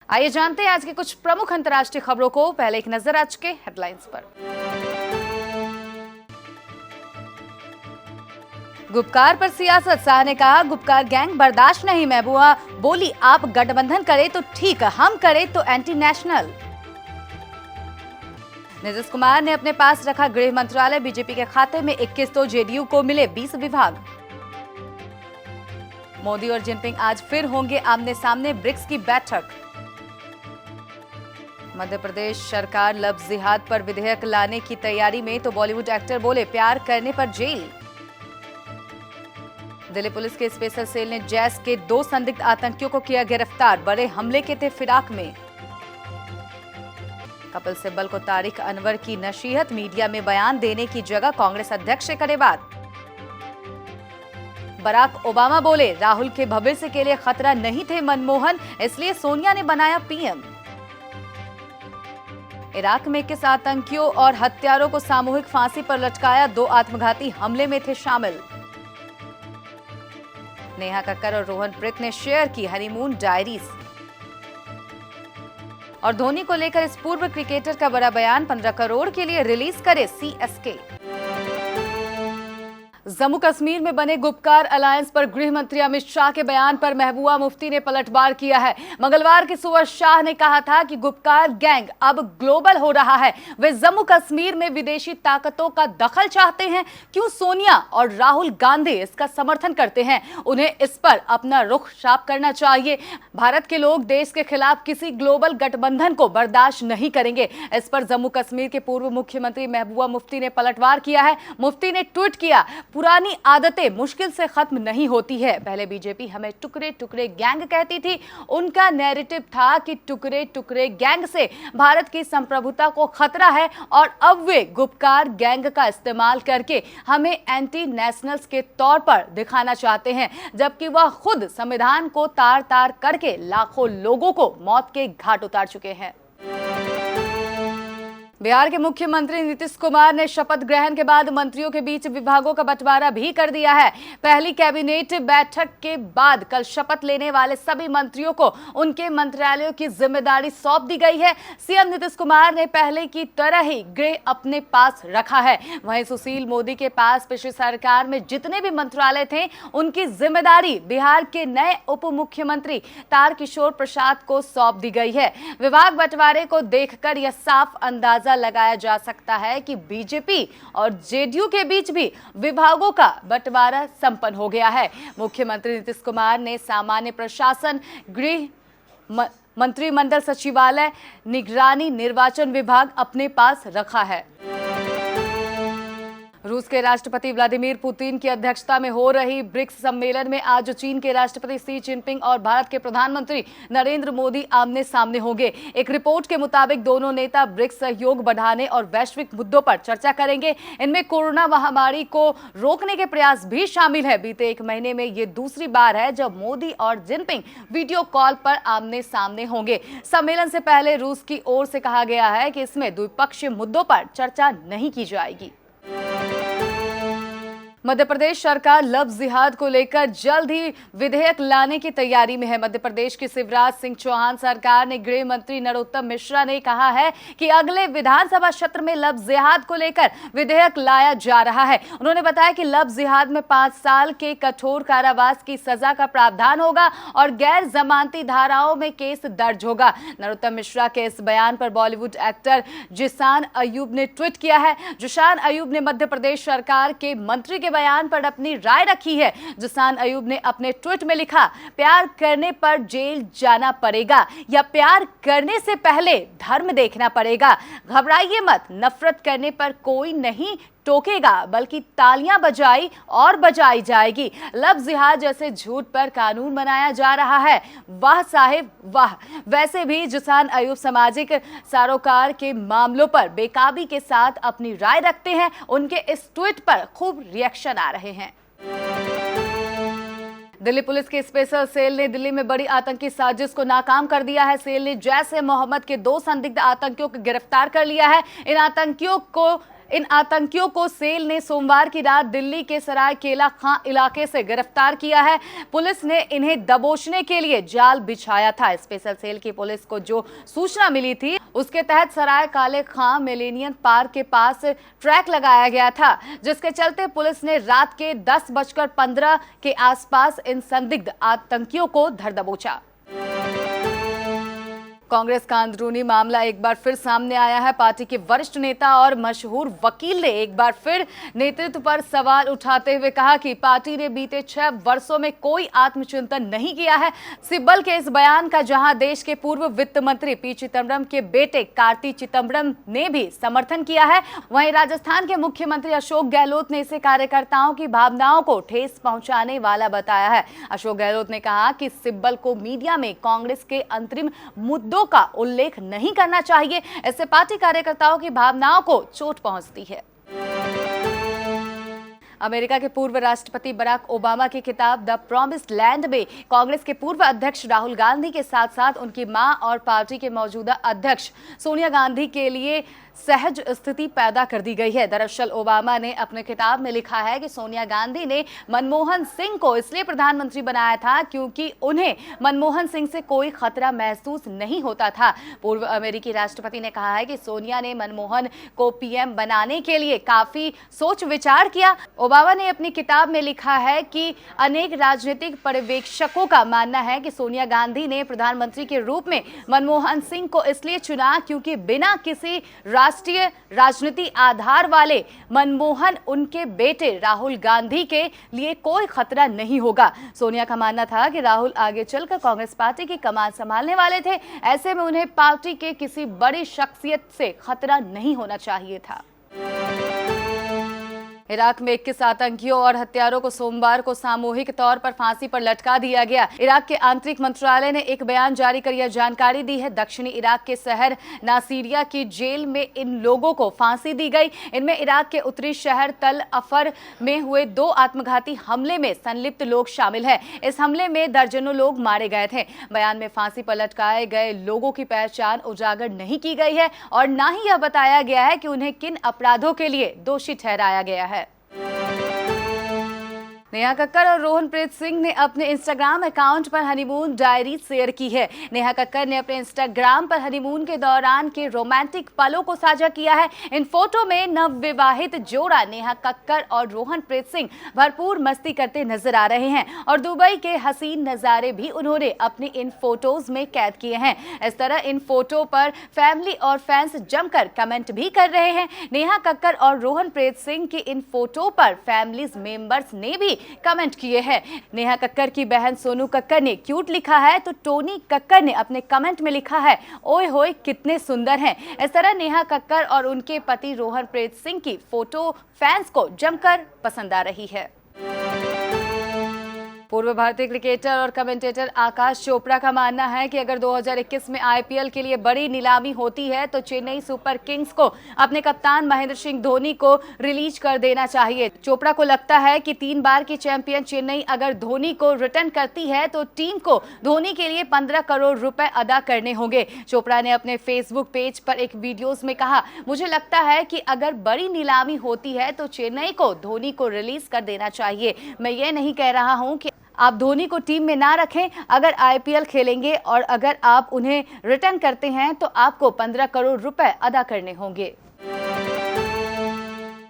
आइए जानते हैं आज की कुछ प्रमुख अंतर्राष्ट्रीय खबरों को। पहले एक नजर आज के हेडलाइंस पर। गुपकार पर सियासत, शाह ने कहा गुपकार गैंग बर्दाश्त नहीं। महबूबा बोली आप गठबंधन करें तो ठीक, हम करें तो एंटी नेशनल। नीतीश कुमार ने अपने पास रखा गृह मंत्रालय, बीजेपी के खाते में 21 तो जेडीयू को मिले 20 विभाग। मोदी और जिनपिंग आज फिर होंगे आमने सामने, ब्रिक्स की बैठक। मध्य प्रदेश सरकार लव जिहाद पर विधेयक लाने की तैयारी में, तो बॉलीवुड एक्टर बोले प्यार करने पर जेल। दिल्ली पुलिस के स्पेशल सेल ने जैश के 2 संदिग्ध आतंकियों को किया गिरफ्तार, बड़े हमले के थे फिराक में। कपिल सिब्बल को तारिक अनवर की नसीहत, मीडिया में बयान देने की जगह कांग्रेस अध्यक्ष से करे बात। बराक ओबामा बोले राहुल के भविष्य के लिए खतरा नहीं थे मनमोहन, इसलिए सोनिया ने बनाया पीएम। इराक में 21 आतंकियों और हत्यारों को सामूहिक फांसी पर लटकाया, 2 आत्मघाती हमले में थे शामिल। नेहा कक्कर और रोहन प्रीत ने शेयर की हनीमून डायरीज। और धोनी को लेकर इस पूर्व क्रिकेटर का बड़ा बयान, 15 करोड़ के लिए रिलीज करे सीएसके। जम्मू कश्मीर में बने गुपकार अलायंस पर गृह मंत्री अमित शाह के बयान पर महबूबा मुफ्ती ने पलटवार किया है। मंगलवार की सुबह शाह ने कहा था कि गुपकार गैंग अब ग्लोबल हो रहा है, वे जम्मू कश्मीर में विदेशी ताकतों का दखल चाहते हैं। क्यों सोनिया और राहुल गांधी इसका समर्थन करते हैं, उन्हें इस पर अपना रुख साफ करना चाहिए। भारत के लोग देश के खिलाफ किसी ग्लोबल गठबंधन को बर्दाश्त नहीं करेंगे। इस पर जम्मू कश्मीर के पूर्व मुख्यमंत्री महबूबा मुफ्ती ने पलटवार किया है। मुफ्ती ने ट्वीट किया, पुरानी आदतें मुश्किल से खत्म नहीं होती है। पहले बीजेपी हमें टुकड़े टुकड़े गैंग कहती थी, उनका नैरेटिव था कि टुकड़े टुकड़े गैंग से भारत की संप्रभुता को खतरा है, और अब वे गुपकार गैंग का इस्तेमाल करके हमें एंटी नेशनल्स के तौर पर दिखाना चाहते हैं, जबकि वह खुद संविधान को तार तार करके लाखों लोगों को मौत के घाट उतार चुके हैं। बिहार के मुख्यमंत्री नीतीश कुमार ने शपथ ग्रहण के बाद मंत्रियों के बीच विभागों का बंटवारा भी कर दिया है। पहली कैबिनेट बैठक के बाद कल शपथ लेने वाले सभी मंत्रियों को उनके मंत्रालयों की जिम्मेदारी सौंप दी गई है। सीएम नीतीश कुमार ने पहले की तरह ही गृह अपने पास रखा है। वहीं सुशील मोदी के पास पिछली सरकार में जितने भी मंत्रालय थे, उनकी जिम्मेदारी बिहार के नए उप मुख्यमंत्री तारकिशोर प्रसाद को सौंप दी गई है। विभाग बंटवारे को देखकर यह साफ अंदाजा लगाया जा सकता है कि बीजेपी और जेडीयू के बीच भी विभागों का बंटवारा संपन्न हो गया है। मुख्यमंत्री नीतीश कुमार ने सामान्य प्रशासन, गृह, मंत्रिमंडल सचिवालय, निगरानी, निर्वाचन विभाग अपने पास रखा है। रूस के राष्ट्रपति व्लादिमीर पुतिन की अध्यक्षता में हो रही ब्रिक्स सम्मेलन में आज चीन के राष्ट्रपति शी जिनपिंग और भारत के प्रधानमंत्री नरेंद्र मोदी आमने सामने होंगे। एक रिपोर्ट के मुताबिक दोनों नेता ब्रिक्स सहयोग बढ़ाने और वैश्विक मुद्दों पर चर्चा करेंगे। इनमें कोरोना महामारी को रोकने के प्रयास भी शामिल है। बीते 1 महीने में ये दूसरी बार है जब मोदी और जिनपिंग वीडियो कॉल पर आमने सामने होंगे। सम्मेलन से पहले रूस की ओर से कहा गया है कि इसमें द्विपक्षीय मुद्दों पर चर्चा नहीं की जाएगी। मध्य प्रदेश सरकार लव जिहाद को लेकर जल्द ही विधेयक लाने की तैयारी में है। मध्य प्रदेश की शिवराज सिंह चौहान सरकार ने गृह मंत्री नरोत्तम मिश्रा ने कहा है कि अगले विधानसभा सत्र में लव जिहाद को लेकर विधेयक लाया जा रहा है। उन्होंने बताया कि लव जिहाद में 5 साल के कठोर कारावास की सजा का प्रावधान होगा और गैर जमानती धाराओं में केस दर्ज होगा। नरोत्तम मिश्रा के इस बयान पर बॉलीवुड एक्टर जिशान अयूब ने ट्वीट किया है। जिशान अयूब ने मध्य प्रदेश सरकार के मंत्री के बयान पर अपनी राय रखी है। जिशान अयूब ने अपने ट्वीट में लिखा, प्यार करने पर जेल जाना पड़ेगा या प्यार करने से पहले धर्म देखना पड़ेगा। घबराइए मत, नफरत करने पर कोई नहीं टोकेगा, बल्कि तालियां बजाई और बजाई जाएगी। लव जिहाद जैसे झूठ पर कानून बनाया जा रहा है। वाह साहिब वाह। वैसे भी जिशान अयूब सामाजिक सरोकार के मामलों पर बेकाबी के साथ अपनी राय रखते हैं। उनके इस ट्वीट पर खूब रिएक्शन आ रहे हैं। दिल्ली पुलिस के स्पेशल सेल ने दिल्ली में बड़ी आतंकी साजिश को नाकाम कर दिया है। सेल ने जैश ए मोहम्मद के 2 संदिग्ध आतंकियों को गिरफ्तार कर लिया है। इन आतंकियों को इन आतंकियों को सेल ने सोमवार की रात दिल्ली के सरायकेला खां इलाके से गिरफ्तार किया है। पुलिस ने इन्हें दबोचने के लिए जाल बिछाया था। स्पेशल सेल की पुलिस को जो सूचना मिली थी उसके तहत सराय काले खां मिलेनियम पार्क के पास ट्रैक लगाया गया था, जिसके चलते पुलिस ने रात के 10:15 के आसपास इन संदिग्ध आतंकियों को धर दबोचा। कांग्रेस का अंदरूनी मामला एक बार फिर सामने आया है। पार्टी के वरिष्ठ नेता और मशहूर वकील ने एक बार फिर नेतृत्व पर सवाल उठाते हुए कहा कि पार्टी ने बीते 6 वर्षों में कोई आत्मचिंतन नहीं किया है। सिब्बल के इस बयान का जहां देश के पूर्व वित्त मंत्री पी चिदंबरम के बेटे कार्ति चिदंबरम ने भी समर्थन किया है, वहीं राजस्थान के मुख्यमंत्री अशोक गहलोत ने इसे कार्यकर्ताओं की भावनाओं को ठेस पहुंचाने वाला बताया है। अशोक गहलोत ने कहा कि सिब्बल को मीडिया में कांग्रेस के अंतरिम मुद्दों का उल्लेख नहीं करना चाहिए, इससे पार्टी कार्यकर्ताओं की भावनाओं को चोट पहुंचती है। अमेरिका के पूर्व राष्ट्रपति बराक ओबामा की किताब द प्रॉमिस्ड लैंड में कांग्रेस के पूर्व अध्यक्ष राहुल गांधी के साथ साथ उनकी मां और पार्टी के मौजूदा अध्यक्ष सोनिया गांधी के लिए सहज स्थिति पैदा कर दी गई है। दरअसल ओबामा ने अपने किताब में लिखा है कि सोनिया गांधी ने मनमोहन सिंह को इसलिए प्रधानमंत्री बनाया था क्योंकि उन्हें मनमोहन सिंह से कोई खतरा महसूस नहीं होता था। पूर्व अमेरिकी राष्ट्रपति ने कहा है कि सोनिया ने मनमोहन को पीएम बनाने के लिए काफी सोच विचार किया। ओबामा ने अपनी किताब में लिखा है कि अनेक राजनीतिक पर्यवेक्षकों का मानना है कि सोनिया गांधी ने प्रधानमंत्री के रूप में मनमोहन सिंह को इसलिए चुना क्योंकि बिना किसी राष्ट्रीय राजनीति आधार वाले मनमोहन उनके बेटे राहुल गांधी के लिए कोई खतरा नहीं होगा। सोनिया का मानना था कि राहुल आगे चलकर कांग्रेस पार्टी की कमान संभालने वाले थे, ऐसे में उन्हें पार्टी के किसी बड़ी शख्सियत से खतरा नहीं होना चाहिए था। इराक में 21 आतंकियों और हत्यारों को सोमवार को सामूहिक तौर पर फांसी पर लटका दिया गया। इराक के आंतरिक मंत्रालय ने एक बयान जारी कर यह जानकारी दी है। दक्षिणी इराक के शहर नासिरिया की जेल में इन लोगों को फांसी दी गई। इनमें इराक के उत्तरी शहर तल अफर में हुए 2 आत्मघाती हमले में संलिप्त लोग शामिल हैं। इस हमले में दर्जनों लोग मारे गए थे। बयान में फांसी पर लटकाए गए लोगों की पहचान उजागर नहीं की गई है और न ही यह बताया गया है कि उन्हें किन अपराधों के लिए दोषी ठहराया गया है। नेहा कक्कड़ और रोहनप्रीत सिंह ने अपने इंस्टाग्राम अकाउंट पर हनीमून डायरी शेयर की है। नेहा कक्कड़ ने अपने इंस्टाग्राम पर हनीमून के दौरान के रोमांटिक पलों को साझा किया है। इन फोटो में नवविवाहित जोड़ा नेहा कक्कड़ और रोहनप्रीत सिंह भरपूर मस्ती करते नजर आ रहे हैं और दुबई के हसीन नज़ारे भी उन्होंने अपनी इन फोटोज में कैद किए हैं। इस तरह इन फोटो पर फैमिली और फैंस जमकर कमेंट भी कर रहे हैं। नेहा कक्कड़ और रोहनप्रीत सिंह की इन फोटो पर फैमिलीज मेंबर्स ने भी कमेंट किए हैं। नेहा कक्कड़ की बहन सोनू कक्कड़ ने क्यूट लिखा है तो टोनी कक्कड़ ने अपने कमेंट में लिखा है ओए होए कितने सुंदर हैं। इस तरह नेहा कक्कड़ और उनके पति रोहनप्रीत सिंह की फोटो फैंस को जमकर पसंद आ रही है। पूर्व भारतीय क्रिकेटर और कमेंटेटर आकाश चोपड़ा का मानना है कि अगर 2021 में आईपीएल के लिए बड़ी नीलामी होती है तो चेन्नई सुपर किंग्स को अपने कप्तान महेंद्र सिंह धोनी को रिलीज कर देना चाहिए। चोपड़ा को लगता है कि 3 बार की चैंपियन चेन्नई अगर धोनी को रिटर्न करती है तो टीम को धोनी के लिए 15 करोड़ रुपए अदा करने होंगे। चोपड़ा ने अपने फेसबुक पेज पर एक वीडियोस में कहा, मुझे लगता है कि अगर बड़ी नीलामी होती है तो चेन्नई को धोनी को रिलीज कर देना चाहिए। मैं ये नहीं कह रहा हूँ कि आप धोनी को टीम में ना रखें। अगर आईपीएल खेलेंगे और अगर आप उन्हें रिटर्न करते हैं तो आपको 15 करोड़ रुपए अदा करने होंगे।